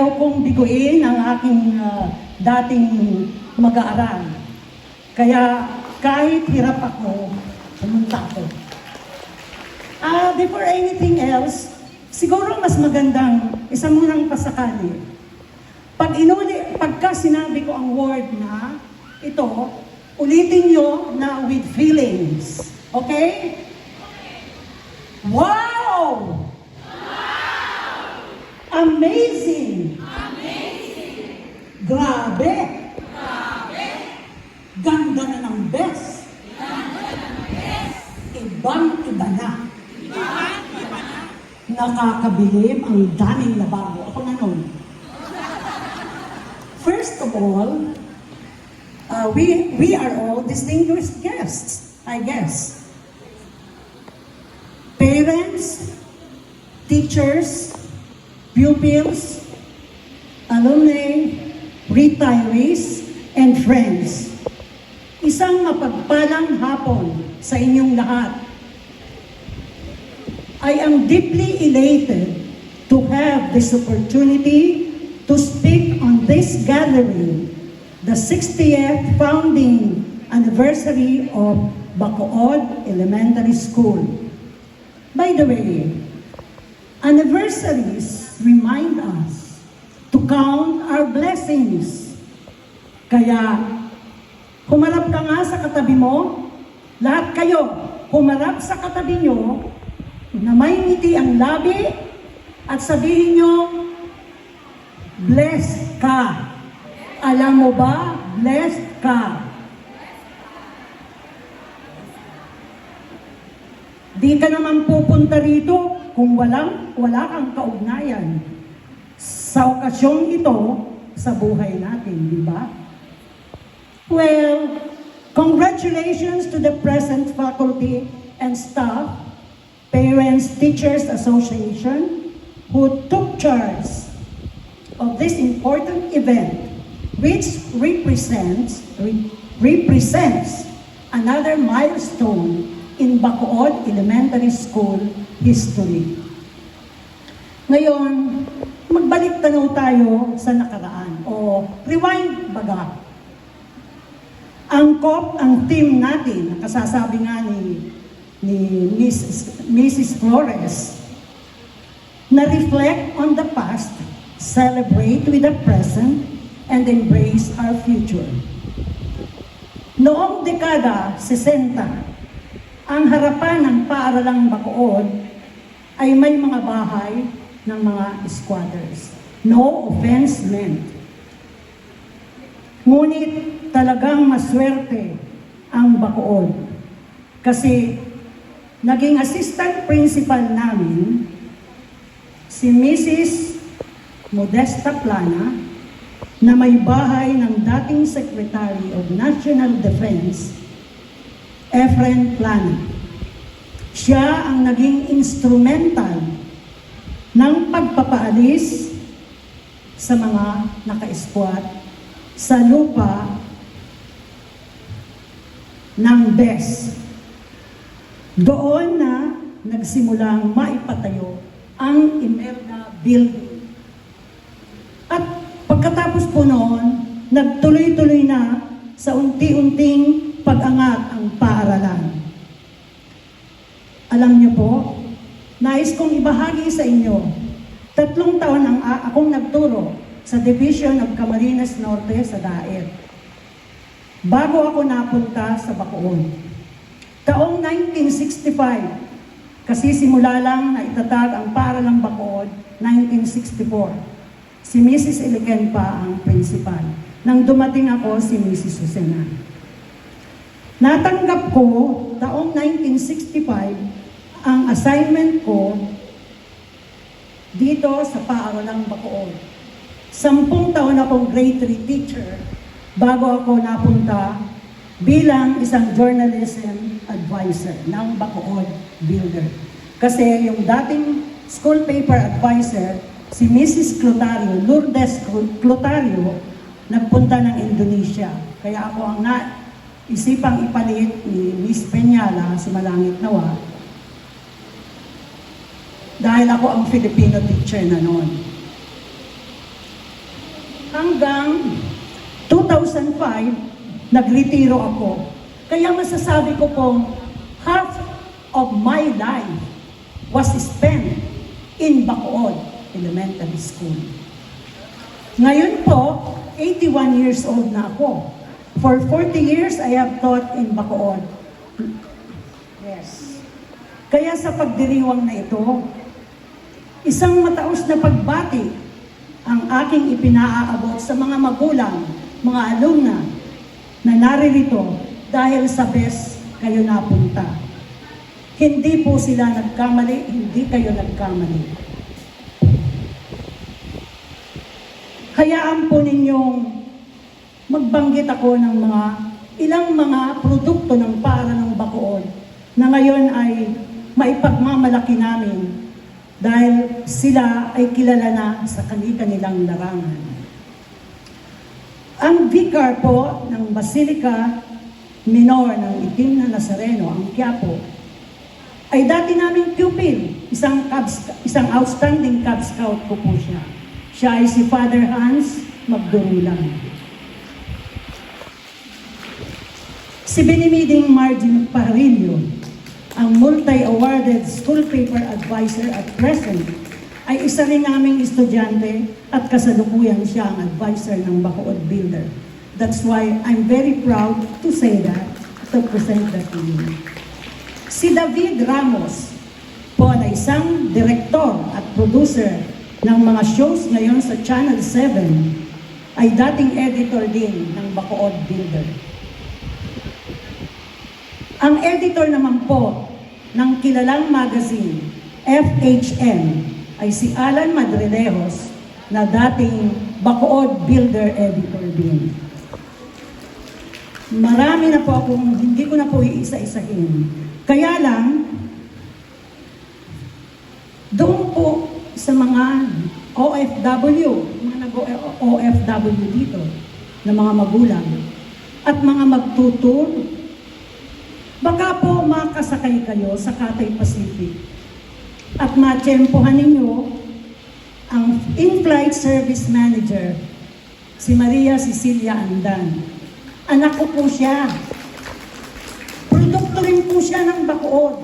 Ayaw kong biguin ang aking dating mag-aaral. Kaya kahit hirap ako, pumunta ako. Before anything else, siguro mas magandang isa munang pasakali. Pagka sinabi ko ang word na ito, ulitin nyo na with feelings. Okay? Wow! Amazing! Grabe! Ganda na ng best! Ibang-iba na! Nakakabilib ang daming labago. Ako na nun. First of all, we are all distinguished guests, I guess. Parents, teachers, pupils, alumni, retirees, and friends. Isang mapagpalang hapon sa inyong lahat. I am deeply elated to have this opportunity to speak on this gathering, the 60th founding anniversary of Bacood Elementary School. By the way, anniversaries remind us to count our blessings. Kaya, humarap ka nga sa katabi mo, lahat kayo, humarap sa katabi nyo, na may ngiti ang labi, at sabihin nyo, blessed ka. Alam mo ba, blessed ka. Di ka naman pupunta rito kung wala kang kaugnayan sa okasyong ito sa buhay natin, di ba? Well, congratulations to the present faculty and staff, Parents Teachers Association, who took charge of this important event, which represents another milestone in Bacood Elementary School history. Ngayon, magbalik tanaw tayo sa nakaraan o rewind baga. Ang team natin, kasasabi nga ni Mrs. Flores, na reflect on the past, celebrate with the present, and embrace our future. Noong dekada 60, ang harapan ng paaralang Bacood ay may mga bahay ng mga squatters. No offense meant. Ngunit talagang maswerte ang Bacood. Kasi naging assistant principal namin si Mrs. Modesta Plana, na may bahay ng dating Secretary of National Defense, Efren Plana. Siya ang naging instrumental ng pagpapaalis sa mga naka-squat sa lupa ng BES. Doon na nagsimulang maipatayo ang Imelda Building. At pagkatapos po noon, nagtuloy-tuloy na sa unti-unting pag-angat ang paaralan. Alam niyo po, nais kong ibahagi sa inyo, 3 taon akong nagturo sa Division of Camarines Norte sa Daet. Bago ako napunta sa Bacood. Taong 1965, kasi simula lang na itatag ang paaralang Bacood, 1964. Si Mrs. Eliken pa ang principal. Nang dumating ako, si Mrs. Susena. Natanggap ko, taong 1965, ang assignment ko dito sa paaralang Bacood. 10 taon akong grade 3 teacher bago ako napunta bilang isang journalism advisor ng Bacood Builder. Kasi yung dating school paper advisor, si Mrs. Clotario, Lourdes Clotario, nagpunta ng Indonesia. Kaya ako ang isipang ipalit ni Miss Peñala, si Malangit Nawa, dahil ako ang Filipino teacher na noon. hanggang 2005, nagretiro ako. Kaya masasabi ko pong half of my life was spent in Bacood Elementary School. Ngayon po, 81 years old na ako. For 40 years, I have taught in Bacood. Yes. Kaya sa pagdiriwang na ito, isang mataos na pagbati ang aking ipinaaabot sa mga magulang, mga alumna na naririto dahil sa best kayo napunta. Hindi po sila nagkamali, hindi kayo nagkamali. Hayaan po ninyong magbanggit ako ng ilang mga produkto ng para ng Bacood na ngayon ay maipagmamalaki namin dahil sila ay kilala na sa kanilang larangan. Ang vicar po ng Basilica Minor ng Itim na Nazareno, ang Quiapo, ay dati naming pupil, isang outstanding Cub Scout po siya. Siya ay si Father Hans Magdurulang. Si Benimiding Margin Parillo, ang multi-awarded school paper advisor at present, ay isa rin naming estudyante at kasalukuyan siya ang advisor ng Bacood Builder. That's why I'm very proud to say that, to present that to you. Si David Ramos po na isang direktor at producer ng mga shows ngayon sa Channel 7, ay dating editor din ng Bacood Builder. Ang editor naman po ng kilalang magazine, FHM, ay si Alan Madrilejos na dating Bacood Builder editor din. Marami na po akong, hindi ko na po iisa-isahin. Kaya lang, doon po sa mga OFW, mga nag-OFW dito, na mga magulang, at mga magtutur, baka po makasakay kayo sa Cathay Pacific at matsyempohan ninyo ang in-flight service manager, si Maria Cecilia Andan. Anak ko po siya. Produkto rin po siya ng Bacood.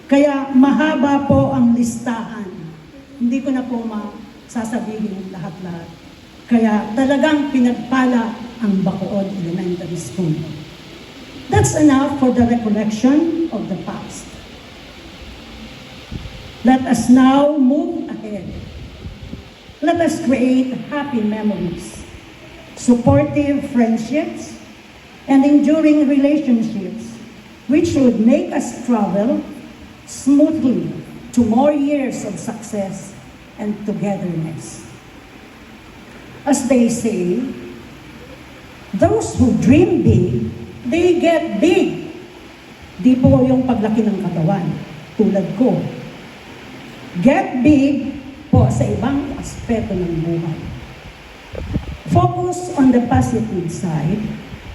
Kaya mahaba po ang listahan. Hindi ko na po masasabihin lahat-lahat. Kaya talagang pinagpala ang Bacood Elementary School. That's enough for the recollection of the past. Let us now move ahead. Let us create happy memories, supportive friendships, and enduring relationships which would make us travel smoothly to more years of success and togetherness. As they say, those who dream big, they get big. Di po yung paglaki ng katawan, tulad ko. Get big po sa ibang aspeto ng buhay. Focus on the positive side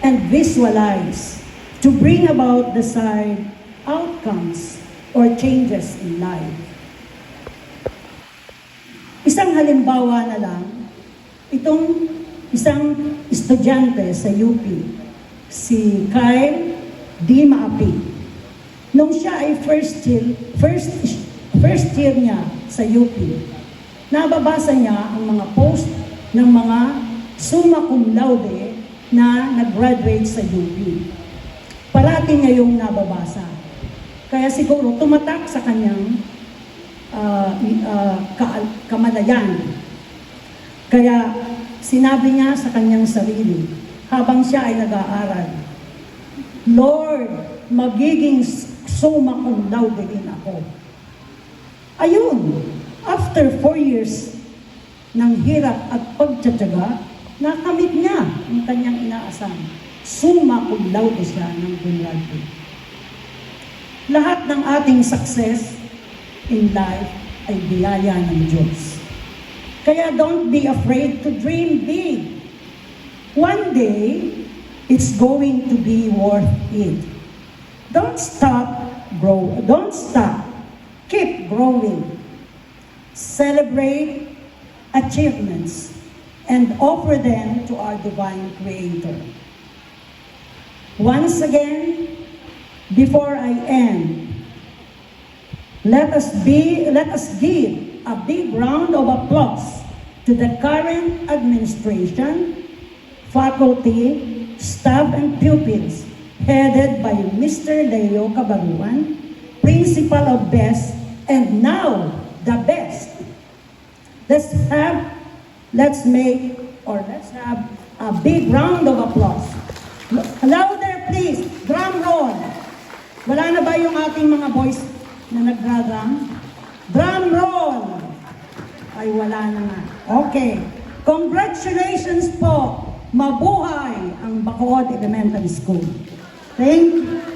and visualize to bring about desired outcomes or changes in life. Isang halimbawa na lang, itong isang estudyante sa UP, si Kyle D. Maapi. Nung siya ay first year niya sa UP, nababasa niya ang mga post ng mga summa cum laude na nag-graduate sa UP. Parati niya yung nababasa. Kaya siguro tumatak sa kanyang kamalayan. Kaya sinabi niya sa kanyang sarili, habang siya ay nag-aaral, Lord, magiging summa cum laude din ako. Ayun, after 4 years ng hirap at pagtsatsaga, nakamit niya ang kanyang inaasam. Summa cum laude siya ng cum laude. Lahat ng ating success in life ay biyaya ng Diyos. Kaya don't be afraid to dream big. One day, it's going to be worth it. Don't stop. Keep growing. Celebrate achievements and offer them to our divine Creator. Once again, before I end, let us give a big round of applause to the current administration, faculty, staff, and pupils, headed by Mr. Leo Cabaruan, Principal of BEST, and now the BEST. Let's have a big round of applause. Louder please, drum roll. Wala na ba yung ating mga boys na nagdra-drum? Drum roll! Ay, wala na nga. Okay. Congratulations po. Mabuhay ang Bacood Elementary School. Thank you.